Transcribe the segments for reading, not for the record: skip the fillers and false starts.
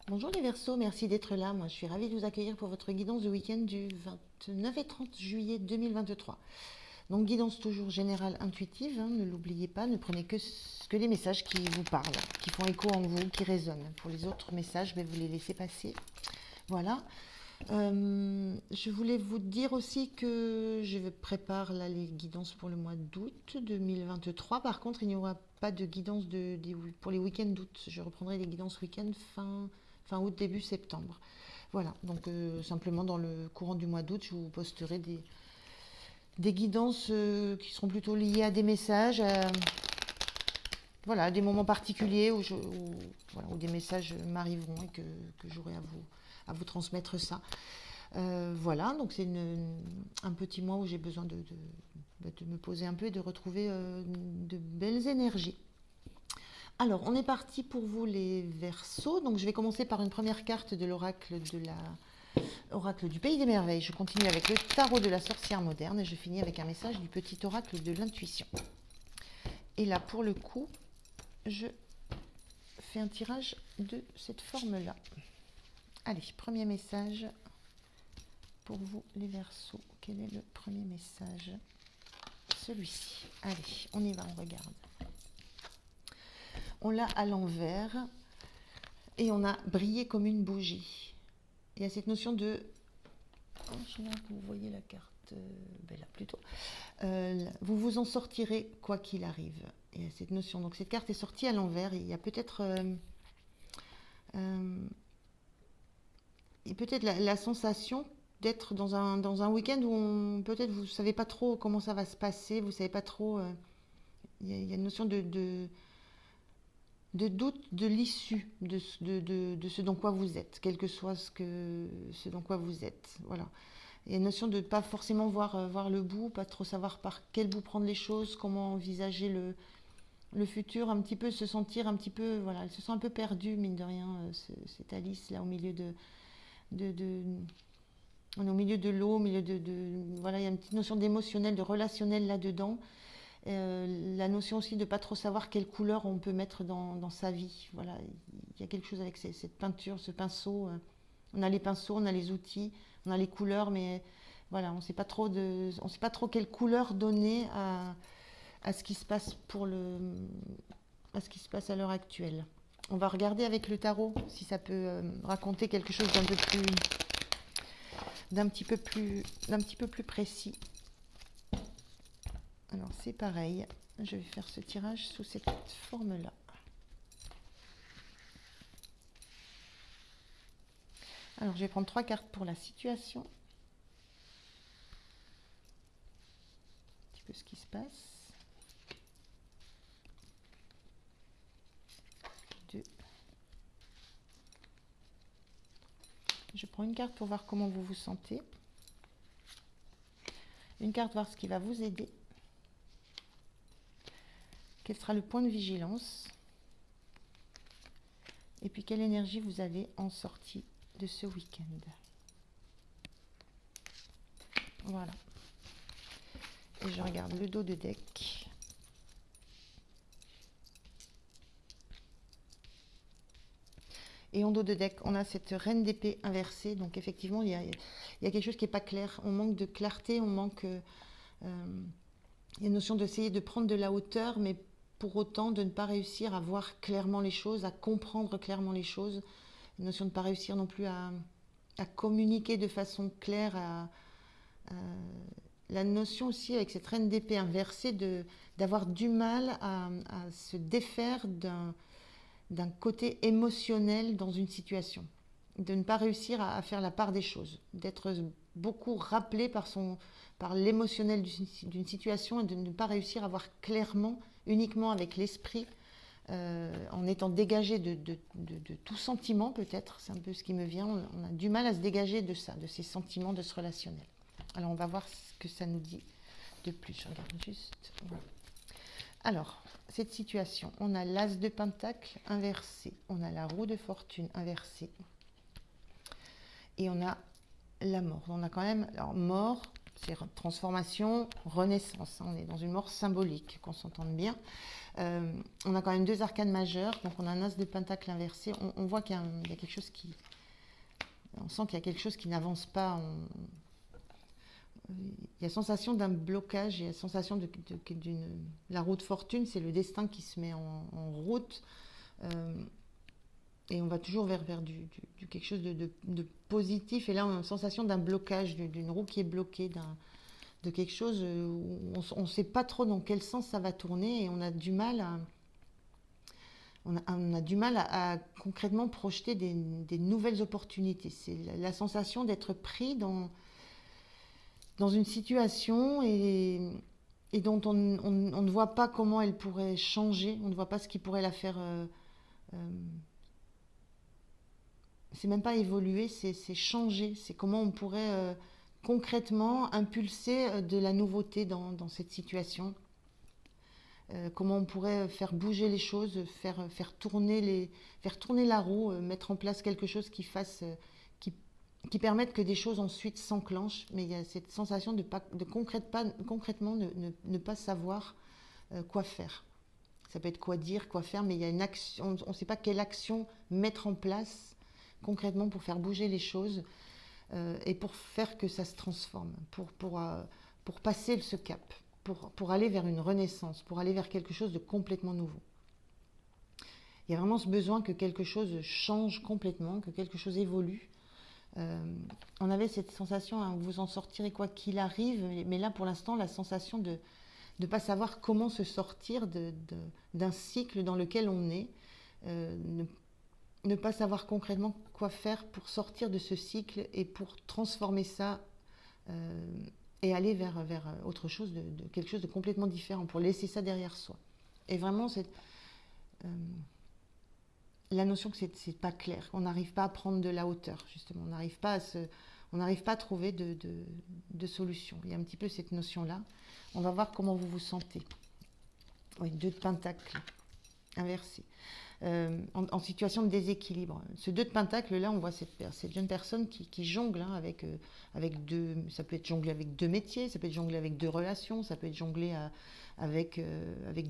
Bonjour les Verseaux, merci d'être là. Moi, je suis ravie de vous accueillir pour votre guidance de week-end du 29 et 30 juillet 2023. Donc, guidance toujours générale intuitive, hein, ne l'oubliez pas, ne prenez que les messages qui vous parlent, qui font écho en vous, qui résonnent. Pour les autres messages, vous les laissez passer. Voilà. Je voulais vous dire aussi que je prépare là, les guidances pour le mois d'août 2023. Par contre, il n'y aura pas de guidance pour les week-ends d'août. Je reprendrai les guidances week-end fin août, début septembre. Voilà, donc simplement dans le courant du mois d'août, je vous posterai des guidances qui seront plutôt liées à des messages, voilà, des moments particuliers voilà, où des messages m'arriveront et que j'aurai à vous transmettre ça. Voilà, donc c'est un petit mois où j'ai besoin de me poser un peu et de retrouver de belles énergies. Alors, on est parti pour vous les Verseaux. Donc, je vais commencer par une première carte de l'oracle oracle du Pays des Merveilles. Je continue avec le tarot de la sorcière moderne et je finis avec un message du petit oracle de l'intuition. Et là, pour le coup, je fais un tirage de cette forme-là. Allez, premier message pour vous les Verseaux. Quel est le premier message? Celui-ci. Allez, on y va, on regarde. On l'a à l'envers et on a brillé comme une bougie. Il y a cette notion de... Oh, je sais pas que vous voyez la carte, là plutôt. Vous vous en sortirez quoi qu'il arrive. Il y a cette notion. Donc cette carte est sortie à l'envers. Il y a peut-être la sensation d'être dans un week-end où peut-être vous ne savez pas trop comment ça va se passer, vous ne savez pas trop... il y a une notion de doute de l'issue de ce dans quoi vous êtes, quel que soit ce dans quoi vous êtes. Voilà. Il y a une notion de ne pas forcément voir le bout, pas trop savoir par quel bout prendre les choses, comment envisager le futur, un petit peu se sentir un petit peu, voilà, elle se sent un peu perdue, mine de rien, cette Alice là au milieu on est au milieu de l'eau, au milieu voilà, il y a une petite notion d'émotionnel, de relationnel là-dedans. La notion aussi de ne pas trop savoir quelle couleur on peut mettre dans sa vie. Voilà, il y a quelque chose avec cette peinture, ce pinceau. On a les pinceaux, on a les outils, on a les couleurs, mais voilà, on ne sait pas trop quelle couleur donner à ce qui se passe à ce qui se passe à l'heure actuelle. On va regarder avec le tarot si ça peut raconter quelque chose d'un petit peu plus précis. Alors c'est pareil, je vais faire ce tirage sous cette forme-là. Alors je vais prendre 3 cartes pour la situation. Un petit peu ce qui se passe. 2. Je prends une carte pour voir comment vous vous sentez. Une carte voir ce qui va vous aider. Quel sera le point de vigilance? Et puis quelle énergie vous avez en sortie de ce week-end? Voilà. Et je regarde le dos de deck. Et en dos de deck, on a cette reine d'épée inversée. Donc effectivement, il y a quelque chose qui n'est pas clair. On manque de clarté, on manque... il y a une notion d'essayer de prendre de la hauteur, mais pour autant de ne pas réussir à voir clairement les choses, à comprendre clairement les choses. Une notion de ne pas réussir non plus à communiquer de façon claire. La notion aussi avec cette reine d'épée inversée d'avoir du mal à se défaire d'un côté émotionnel dans une situation, de ne pas réussir à faire la part des choses, d'être beaucoup rappelé par l'émotionnel d'une situation et de ne pas réussir à voir clairement, uniquement avec l'esprit, en étant dégagé de tout sentiment peut-être, c'est un peu ce qui me vient, on a du mal à se dégager de ça, de ces sentiments, de ce relationnel. Alors on va voir ce que ça nous dit de plus, je regarde juste... Voilà. Alors, cette situation, on a l'as de pentacle inversé, on a la roue de fortune inversée et on a la mort. On a quand même, alors mort, C'est transformation, renaissance. On est dans une mort symbolique, qu'on s'entende bien. On a quand même 2 arcanes majeures, donc on a un as de pentacle inversé. On voit qu'il y a quelque chose qui... On sent qu'il y a quelque chose qui n'avance pas. Il y a sensation d'un blocage, il y a sensation d'une... La roue de fortune, c'est le destin qui se met en route. Et on va toujours vers quelque chose de positif. Et là, on a une sensation d'un blocage, d'une roue qui est bloquée, de quelque chose où on ne sait pas trop dans quel sens ça va tourner et on a du mal à concrètement projeter des nouvelles opportunités. C'est la sensation d'être pris dans une situation et dont on ne voit pas comment elle pourrait changer, on ne voit pas ce qui pourrait la faire... c'est même pas évoluer, c'est changer, c'est comment on pourrait concrètement impulser de la nouveauté dans cette situation. Comment on pourrait faire bouger les choses, faire tourner la roue, mettre en place quelque chose qui permette que des choses ensuite s'enclenchent. Mais il y a cette sensation de concrètement ne pas savoir quoi faire. Ça peut être quoi dire, quoi faire, mais il y a une action, on ne sait pas quelle action mettre en place concrètement pour faire bouger les choses et pour faire que ça se transforme, pour passer ce cap, pour aller vers une renaissance, pour aller vers quelque chose de complètement nouveau. Il y a vraiment ce besoin que quelque chose change complètement, que quelque chose évolue. On avait cette sensation, hein, vous en sortirez quoi qu'il arrive, mais là pour l'instant la sensation de ne pas savoir comment se sortir d'un cycle dans lequel on est, ne pas savoir concrètement quoi faire pour sortir de ce cycle et pour transformer ça et aller vers autre chose, quelque chose de complètement différent, pour laisser ça derrière soi. Et vraiment, la notion que c'est pas clair, qu'on n'arrive pas à prendre de la hauteur, justement, on n'arrive pas à trouver de solution. Il y a un petit peu cette notion-là. On va voir comment vous vous sentez. Oui, 2 de pentacle inversé. En situation de déséquilibre. Ce 2 de pentacle, là, on voit cette jeune personne qui jongle hein, avec 2... Ça peut être jonglé avec 2 métiers, ça peut être jonglé avec 2 relations, ça peut être jonglé avec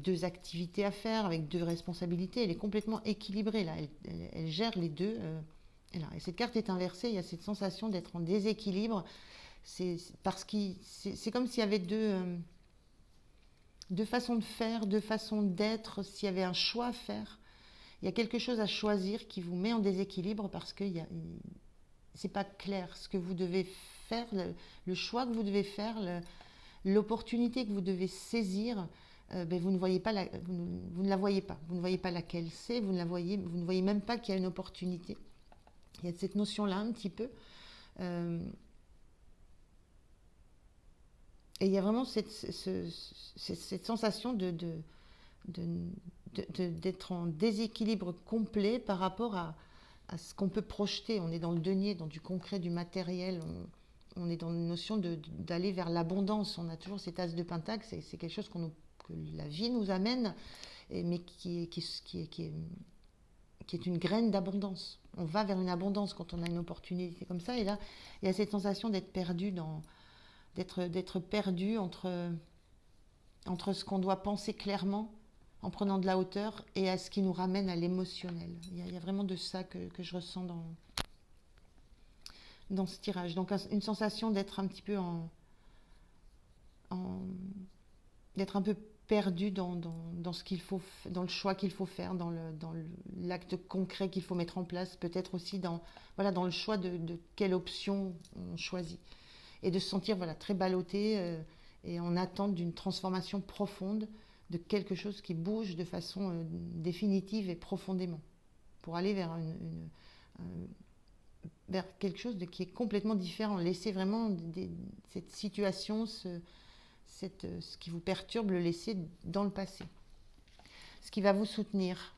2 activités à faire, avec 2 responsabilités. Elle est complètement équilibrée, là. Elle gère les 2. Et cette carte est inversée, il y a cette sensation d'être en déséquilibre. C'est comme s'il y avait 2 façons de faire, 2 façons d'être, s'il y avait un choix à faire. Il y a quelque chose à choisir qui vous met en déséquilibre parce que c'est pas clair ce que vous devez faire, le choix que vous devez faire, l'opportunité que vous devez saisir. Vous ne voyez pas vous ne la voyez pas. Vous ne voyez pas laquelle c'est, vous ne voyez même pas qu'il y a une opportunité. Il y a cette notion-là un petit peu. Et il y a vraiment cette sensation d'être en déséquilibre complet par rapport à ce qu'on peut projeter. On est dans le denier, dans du concret, du matériel. On est dans une notion d'aller vers l'abondance. On a toujours cet as de pentacle. C'est quelque chose que la vie nous amène, mais qui est une graine d'abondance. On va vers une abondance quand on a une opportunité comme ça. Et là, il y a cette sensation d'être perdu d'être perdu entre ce qu'on doit penser clairement en prenant de la hauteur et à ce qui nous ramène à l'émotionnel. Il y a vraiment de ça que je ressens dans ce tirage. Donc une sensation d'être un petit peu d'être un peu perdu dans ce qu'il faut, dans le choix qu'il faut faire, dans l'acte concret qu'il faut mettre en place, peut-être aussi dans le choix de quelle option on choisit. Et de se sentir très ballotté et en attente d'une transformation profonde de quelque chose qui bouge de façon définitive et profondément, pour aller vers vers quelque chose qui est complètement différent. Laisser vraiment cette situation, ce qui vous perturbe, le laisser dans le passé. Ce qui va vous soutenir,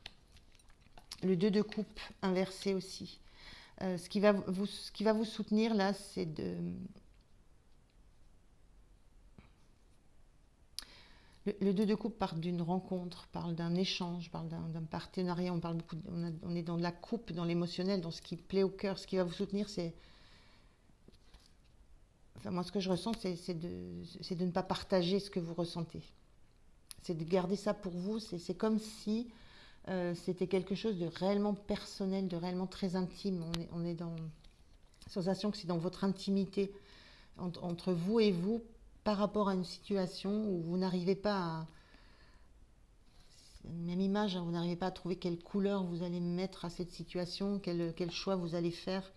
le 2 de coupe inversé aussi. Ce qui va vous soutenir là, c'est le 2 de coupe parle d'une rencontre, parle d'un échange, parle d'un partenariat. On est dans de la coupe, dans l'émotionnel, dans ce qui plaît au cœur. Ce qui va vous soutenir, c'est enfin, moi, ce que je ressens, c'est de ne pas partager ce que vous ressentez. C'est de garder ça pour vous. C'est comme si c'était quelque chose de réellement personnel, de réellement très intime. On est dans la sensation que c'est dans votre intimité, entre vous et vous, par rapport à une situation où vous n'arrivez pas à... Même image, hein, vous n'arrivez pas à trouver quelle couleur vous allez mettre à cette situation, quel choix vous allez faire.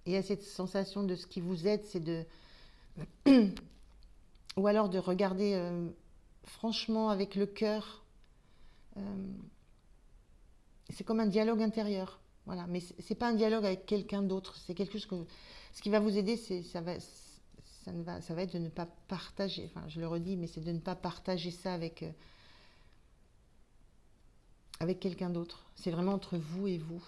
Et à cette sensation de ce qui vous aide, c'est de... ou alors de regarder franchement avec le cœur. C'est comme un dialogue intérieur. Voilà. Mais c'est pas un dialogue avec quelqu'un d'autre. C'est quelque chose que... Ce qui va vous aider, ça va être de ne pas partager. Enfin, je le redis, mais c'est de ne pas partager ça avec quelqu'un d'autre. C'est vraiment entre vous et vous.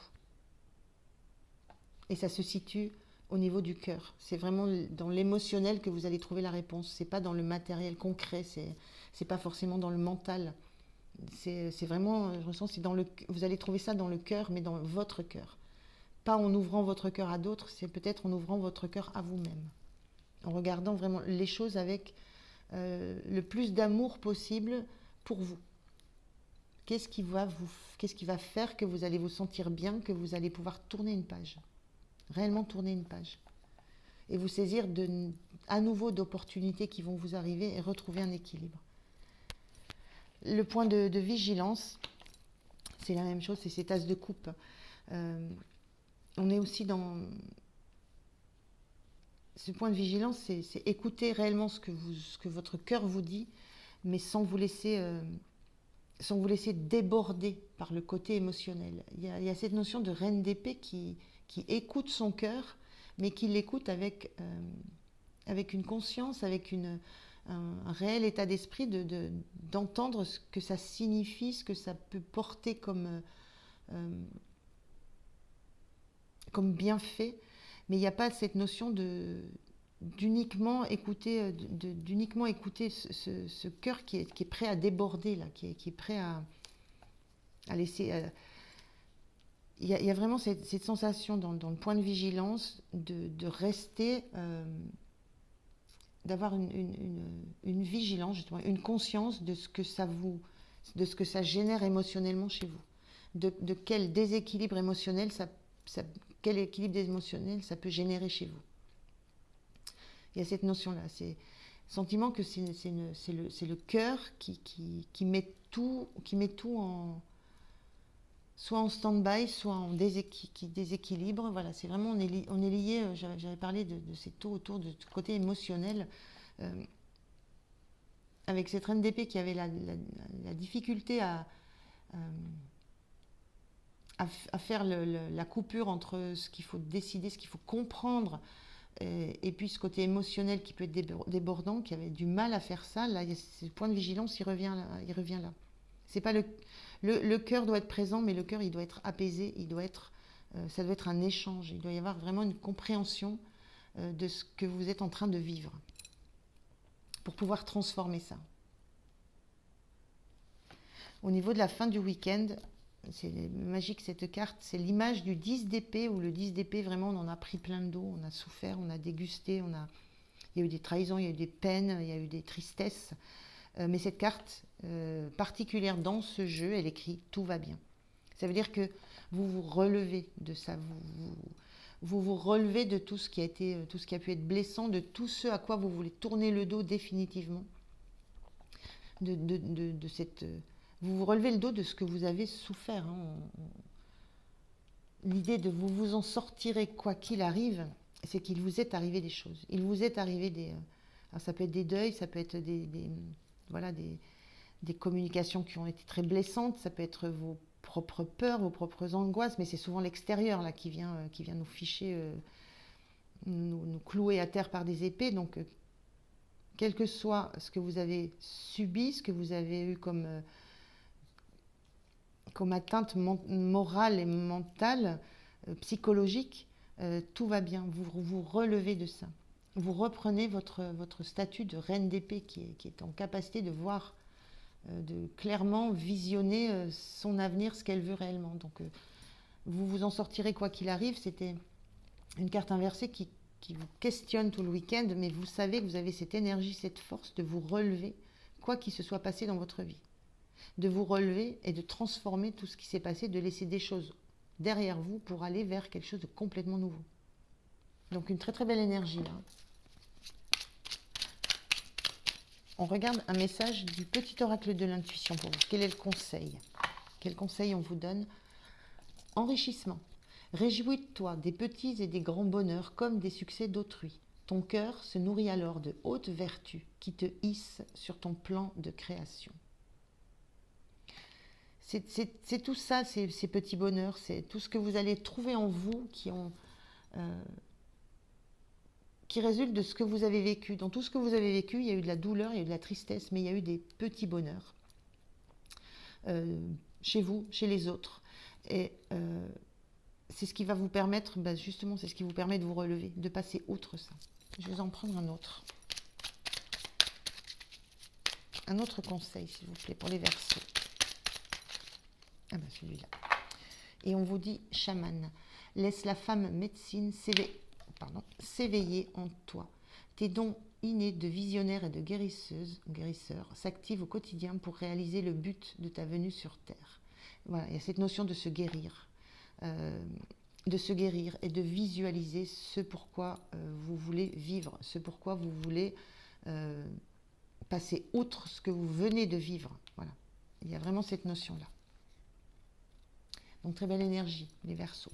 Et ça se situe au niveau du cœur. C'est vraiment dans l'émotionnel que vous allez trouver la réponse. C'est pas dans le matériel concret. C'est pas forcément dans le mental. C'est vraiment, je ressens, vous allez trouver ça dans le cœur, mais dans votre cœur. Pas en ouvrant votre cœur à d'autres, c'est peut-être en ouvrant votre cœur à vous-même. En regardant vraiment les choses avec le plus d'amour possible pour vous. Qu'est-ce qui va faire que vous allez vous sentir bien, que vous allez pouvoir tourner une page, réellement tourner une page, et vous saisir à nouveau d'opportunités qui vont vous arriver et retrouver un équilibre. Le point de vigilance, c'est la même chose, c'est ces tasses de coupe. On est aussi dans... Ce point de vigilance, c'est écouter réellement ce que votre cœur vous dit, mais sans vous laisser déborder par le côté émotionnel. Il y a cette notion de reine d'épée qui écoute son cœur, mais qui l'écoute avec une conscience, avec un réel état d'esprit d'entendre ce que ça signifie, ce que ça peut porter comme bienfait. Mais il n'y a pas cette notion d'uniquement écouter ce cœur qui est prêt à déborder, là, qui est prêt à laisser... Il y a vraiment cette sensation dans le point de vigilance de rester... d'avoir une vigilance, justement, une conscience de ce que ça génère émotionnellement chez vous. De quel déséquilibre émotionnel quel équilibre émotionnel ça peut générer chez vous. Il y a cette notion-là, c'est le sentiment que c'est le cœur qui met tout soit en stand-by, soit qui déséquilibre. Voilà, c'est vraiment, on est lié, j'avais parlé de ces taux autour de ce côté émotionnel, avec cette reine d'épée qui avait la difficulté à faire la coupure entre ce qu'il faut décider, ce qu'il faut comprendre, et puis ce côté émotionnel qui peut être débordant, qui avait du mal à faire ça. Là, ce point de vigilance, il revient là. C'est pas le cœur doit être présent, mais le cœur, il doit être apaisé, ça doit être un échange. Il doit y avoir vraiment une compréhension de ce que vous êtes en train de vivre pour pouvoir transformer ça. Au niveau de la fin du week-end, c'est magique cette carte, c'est l'image du 10 d'épée, où le 10 d'épée, vraiment, on en a pris plein le dos, on a souffert, on a dégusté, il y a eu des trahisons, il y a eu des peines, il y a eu des tristesses. Mais cette carte particulière dans ce jeu, elle écrit « Tout va bien ». Ça veut dire que vous vous relevez de ça, vous relevez de tout ce qui a pu être blessant, de tout ce à quoi vous voulez tourner le dos définitivement, vous vous relevez le dos de ce que vous avez souffert. L'idée de vous en sortirez quoi qu'il arrive, c'est qu'il vous est arrivé des choses. Il vous est arrivé alors ça peut être des deuils, ça peut être des communications qui ont été très blessantes, ça peut être vos propres peurs, vos propres angoisses, mais c'est souvent l'extérieur là qui vient nous ficher, nous clouer à terre par des épées. Donc, quel que soit ce que vous avez subi, ce que vous avez eu comme atteinte morale et mentale, psychologique, tout va bien. Vous vous relevez de ça. Vous reprenez votre statut de reine d'épée qui est en capacité de voir, de clairement visionner son avenir, ce qu'elle veut réellement. Donc, vous vous en sortirez quoi qu'il arrive. C'était une carte inversée qui qui vous questionne tout le week-end, mais vous savez que vous avez cette énergie, cette force de vous relever, quoi qu'il se soit passé dans votre vie. De vous relever et de transformer tout ce qui s'est passé, de laisser des choses derrière vous pour aller vers quelque chose de complètement nouveau. Donc une très très belle énergie là. On regarde un message du petit oracle de l'intuition pour vous. Quel est le conseil? Quel conseil on vous donne? Enrichissement. Réjouis-toi des petits et des grands bonheurs comme des succès d'autrui. Ton cœur se nourrit alors de hautes vertus qui te hissent sur ton plan de création. C'est tout ça, ces petits bonheurs, c'est tout ce que vous allez trouver en vous qui résulte de ce que vous avez vécu. Dans tout ce que vous avez vécu, il y a eu de la douleur, il y a eu de la tristesse, mais il y a eu des petits bonheurs. Chez vous, chez les autres. Et c'est ce qui va vous permettre, justement, c'est ce qui vous permet de vous relever, de passer outre ça. Je vais en prendre un autre. Un autre conseil, s'il vous plaît, pour les Verseaux. Ah ben celui-là. Et on vous dit, chaman, laisse la femme médecine s'éveiller en toi. Tes dons innés de visionnaire et de guérisseur s'activent au quotidien pour réaliser le but de ta venue sur Terre. Voilà, il y a cette notion de se guérir. Et de visualiser ce pourquoi vous voulez vivre, ce pourquoi vous voulez passer outre ce que vous venez de vivre. Voilà, il y a vraiment cette notion-là. Donc très belle énergie, les Verseaux.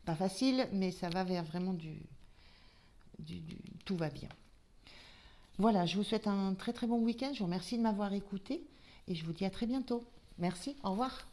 Pas facile, mais ça va vers vraiment tout va bien. Voilà, je vous souhaite un très très bon week-end. Je vous remercie de m'avoir écouté et je vous dis à très bientôt. Merci, au revoir.